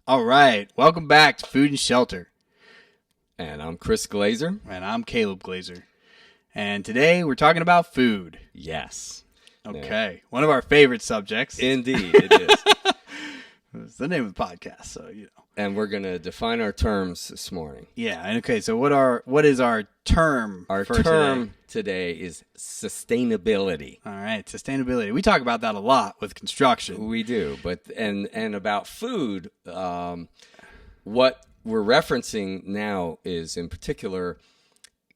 All right. Welcome back to Food and Shelter. And I'm Chris Glaser. And I'm Caleb Glaser. And today we're talking about food. Yes. Okay. Yeah. One of our favorite subjects. Indeed, it is. It's the name of the podcast, so you know. And we're going to define our terms this morning. Yeah. And okay, so what is our term Our for term today is sustainability. All right, sustainability. We talk about that a lot with construction. We do, but and about food, what we're referencing now is in particular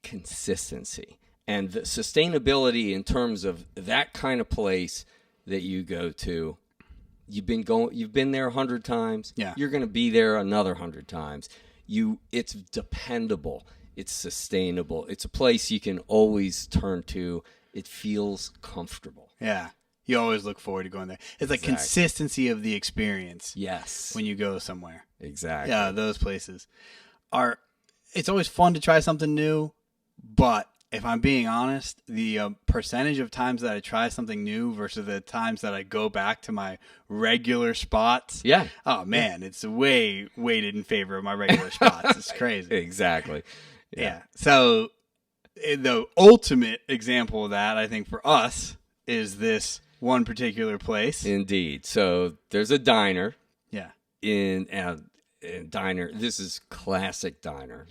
consistency and the sustainability in terms of that kind of place that you go to. You've been there 100 times. Yeah. You're going to be there another 100 times. It's dependable. It's sustainable. It's a place you can always turn to. It feels comfortable. Yeah. You always look forward to going there. It's like consistency of the experience. Yes. When you go somewhere. Exactly. Yeah, those places it's always fun to try something new, but if I'm being honest, the percentage of times that I try something new versus the times that I go back to my regular spots. Yeah. Oh man, it's way weighted in favor of my regular spots. It's crazy. Exactly. Yeah. So the ultimate example of that, I think, for us is this one particular place. Indeed. So there's a diner. Yeah. In diner. This is classic diner.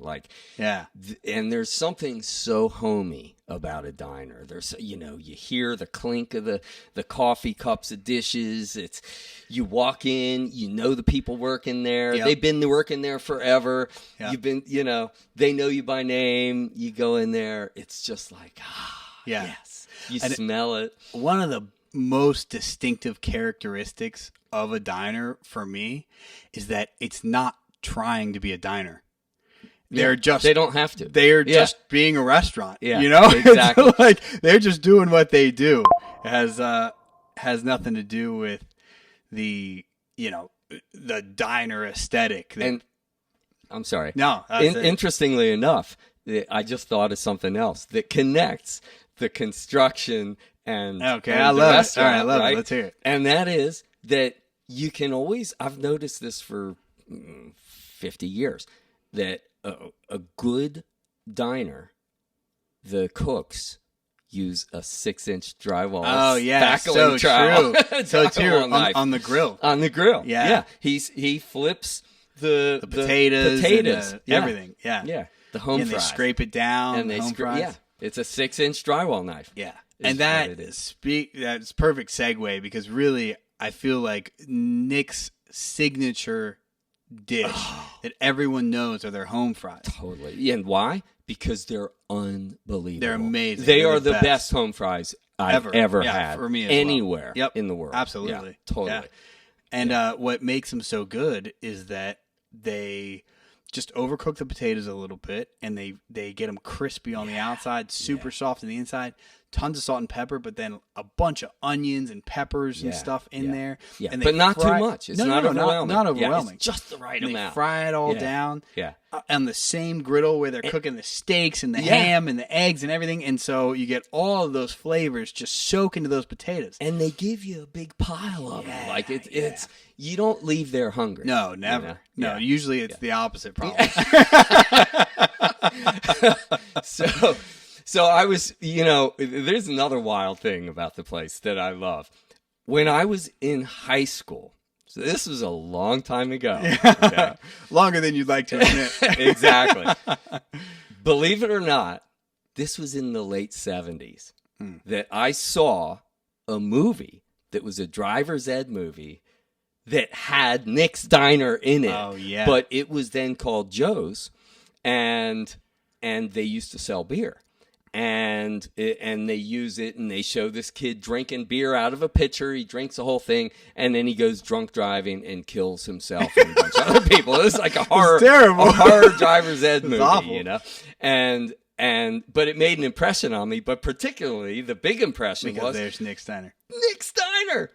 And there's something so homey about a diner. There's, you hear the clink of the coffee cups of dishes. You walk in, the people working there. Yep. They've been working there forever. Yep. You've been, they know you by name. You go in there. It's just like, yes. You smell it. One of the most distinctive characteristics of a diner for me is that it's not trying to be a diner. They don't have to. They're just being a restaurant. Yeah, exactly. Like they're just doing what they do. It has nothing to do with the diner aesthetic. And I'm sorry. No. Interestingly enough, I just thought of something else that connects the construction and I love it. All right, I love it. Let's hear it. And that is that you can always, I've noticed this for 50 years, that a good diner, the cooks use a 6-inch drywall. Oh, yeah. So true. So true. On the grill. On the grill. Yeah. He flips the potatoes. And everything. Yeah. Yeah. The home fries. And they scrape it down. And they fries. Yeah. It's a 6-inch drywall knife. Yeah. And that's perfect segue because really I feel like Nick's signature dish that everyone knows are their home fries. Totally. And why? Because they're unbelievable. They're amazing. They are the best home fries I've ever had for me as anywhere well. in the world. Absolutely. Yeah, totally. Yeah. And what makes them so good is that they just overcook the potatoes a little bit, and they get them crispy on the outside, super soft on the inside, tons of salt and pepper, but then a bunch of onions and peppers and stuff in there. Yeah, and but not too much. It's not overwhelming. Not overwhelming. It's just the right amount. They fry it all down on the same griddle where they're cooking the steaks and the ham and the eggs and everything, and so you get all of those flavors just soak into those potatoes. And they give you a big pile of them. Like it's you don't leave there hungry. No, never. No, usually it's the opposite problem. So I was, there's another wild thing about the place that I love. When I was in high school, so this was a long time ago. Okay? Longer than you'd like to admit. Exactly. Believe it or not, this was in the late 70s that I saw a movie that was a driver's ed movie that had Nick's Diner in it. Oh, yeah. But it was then called Joe's, and they used to sell beer. And they use it, and they show this kid drinking beer out of a pitcher. He drinks the whole thing, and then he goes drunk driving and kills himself and a bunch of other people. It's like a horror driver's ed movie, awful. But it made an impression on me. But particularly, the big impression because there's Nick's Diner. Nick's Diner,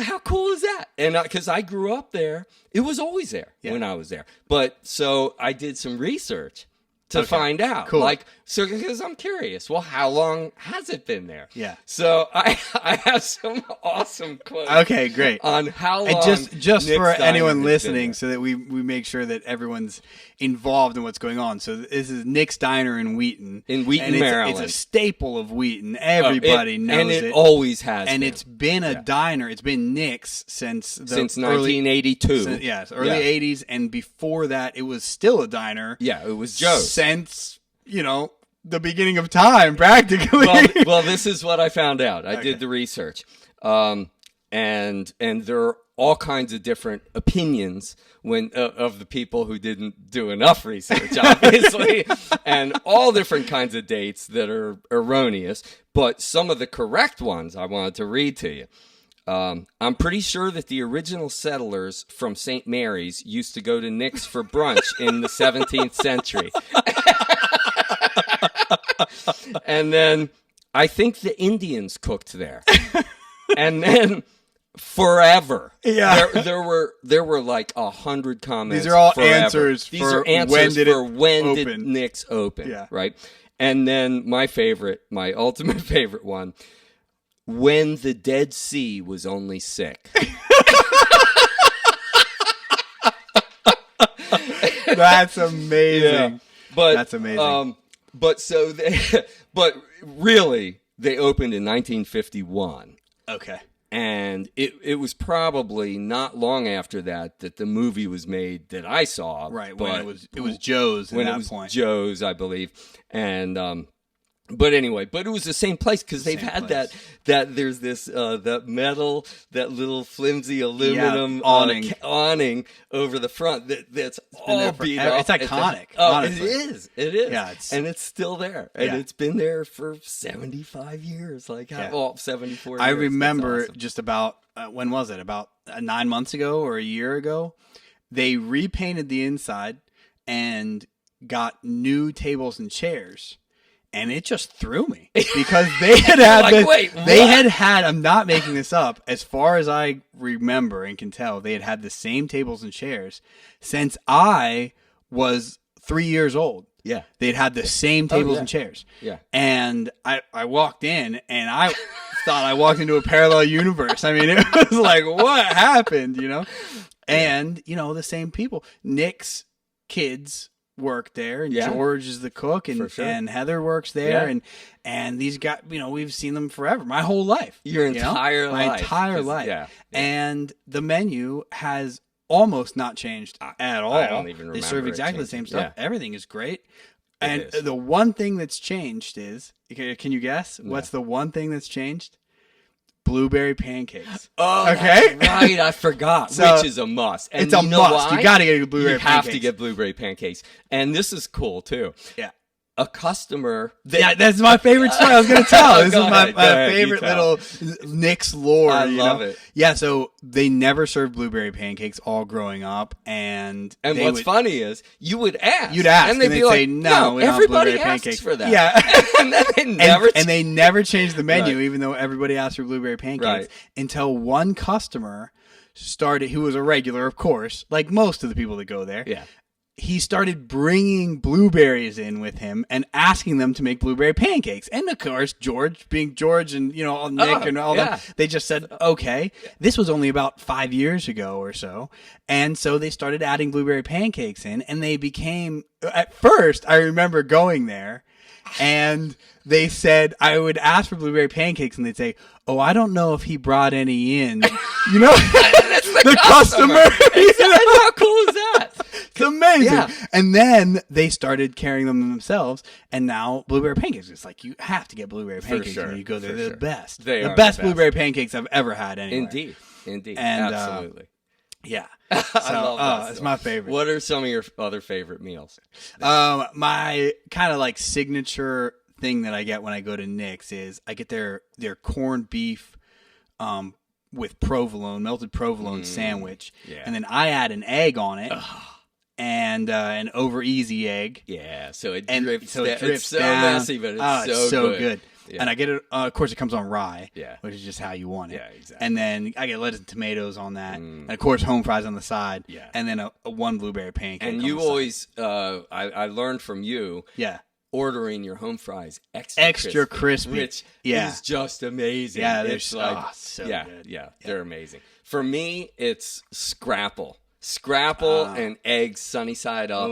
how cool is that? And because I grew up there, it was always there when I was there. But so I did some research to find out. Cool. Like, so because I'm curious. Well, how long has it been there? Yeah. So I have some awesome quotes. Okay, great. On how long. And just Nick's for Diner anyone has listening, been there. so that we make sure that everyone's involved in what's going on. So this is Nick's Diner in Wheaton. In Wheaton, and Maryland. It's a staple of Wheaton. Everybody knows and it. it always has and been. it's been a diner. It's been Nick's since 1982. Early 80s, and before that, it was still a diner. Yeah, it was Joe's. Since, the beginning of time, practically. Well, this is what I found out. I did the research. And there are all kinds of different opinions of the people who didn't do enough research, obviously, and all different kinds of dates that are erroneous. But some of the correct ones I wanted to read to you. I'm pretty sure that the original settlers from St. Mary's used to go to Nick's for brunch in the 17th century. And then I think the Indians cooked there. And then forever. Yeah. There were like 100 comments. These are all forever. answers These for are answers when did for it when did open. Nick's open. Yeah. Right. And then my ultimate favorite one, when the Dead Sea was only sick. That's amazing. Yeah. But that's amazing. But really, they opened in 1951. Okay. And it was probably not long after that the movie was made that I saw. Right, when it was Joe's at that point. Joe's, I believe. And but anyway, it was the same place because they've had place. that there's this that metal, that little flimsy aluminum awning over the front that's all beat up. It's iconic. Honestly. It is. Yeah, and it's still there, and it's been there for 75 years. 74 years. I remember That's awesome. just about when was it? About 9 months ago or a year ago, they repainted the inside and got new tables and chairs. And it just threw me because they had had I'm not making this up. As far as I remember and can tell, they had the same tables and chairs since I was 3 years old. Yeah. They'd had the same tables and chairs. Yeah. And I walked in and I thought I walked into a parallel universe. I mean, it was like, what happened, And, the same people. Nick's kids work there, and George is the cook, and and Heather works there, and these guys, we've seen them forever, my whole life, my entire life, yeah. And the menu has almost not changed at all. I don't even remember. They serve exactly the same stuff. Yeah. Everything is great, and the one thing that's changed is, can you guess what's the one thing that's changed? Blueberry pancakes. Oh, okay, that's right. I forgot, which is a must. And it's a must. Why? You got to get blueberry pancakes. You have to get blueberry pancakes. And this is cool, too. Yeah. A customer... that's my favorite story I was going to tell. This is my ahead, favorite little Nick's lore. I love it. Yeah, so they never served blueberry pancakes all growing up. And what's funny is, you would ask. You'd ask, and they'd be say, like, no, we don't have everybody blueberry asks pancakes. for that. Yeah. And then they never changed the menu, Right. even though everybody asked for blueberry pancakes, Right. until one customer started, who was a regular, of course, like most of the people that go there. Yeah. He started bringing blueberries in with him and asking them to make blueberry pancakes. And of course, George, being George and, Nick and all that, they just said, okay. This was only about 5 years ago or so. And so they started adding blueberry pancakes in, and they became, at first, I remember going there and they said, I would ask for blueberry pancakes and they'd say, oh, I don't know if he brought any in. That's the customer. How cool is that? It's amazing. Yeah. And then they started carrying them themselves, and now blueberry pancakes. It's like you have to get blueberry pancakes when you go there. They're the best. They are the best blueberry pancakes I've ever had anywhere. Indeed. And, absolutely. Yeah. I love that it's stuff. my favorite. What are some of your other favorite meals? My kind of like signature thing that I get when I go to Nick's is I get their corned beef with provolone, melted provolone sandwich. Yeah. And then I add an egg on it. And an over easy egg. Yeah, so it and drips, so it it's so down. messy, but it's so good. And I get it. Of course, it comes on rye. Yeah. Which is just how you want it. Yeah, exactly. And then I get lettuce and tomatoes on that, and of course, home fries on the side. Yeah. And then a one blueberry pancake. And on you the side. always, I learned from you. Yeah. Ordering your home fries extra crispy, which is just amazing. Yeah, they're it's like, so good. Yeah, they're amazing. For me, it's scrapple and eggs sunny side up,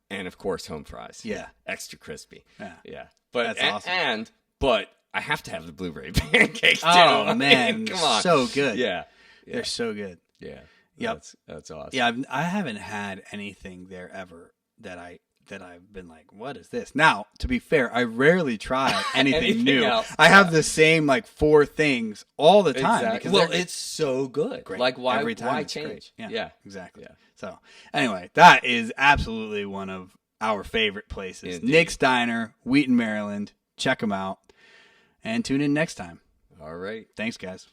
and of course home fries. Yeah, extra crispy. Yeah. But that's awesome. But I have to have the blueberry pancakes too. Oh man, come on, so good. Yeah, they're so good. Yeah, yep, that's awesome. Yeah, I haven't had anything there ever that I've been like, what is this? Now, to be fair, I rarely try anything new. Else. I have the same like 4 things all the time. Exactly. Well, it's so good. Great. Like why change? Great. Yeah, exactly. Yeah. So anyway, that is absolutely one of our favorite places. Indeed. Nick's Diner, Wheaton, Maryland. Check them out and tune in next time. All right. Thanks, guys.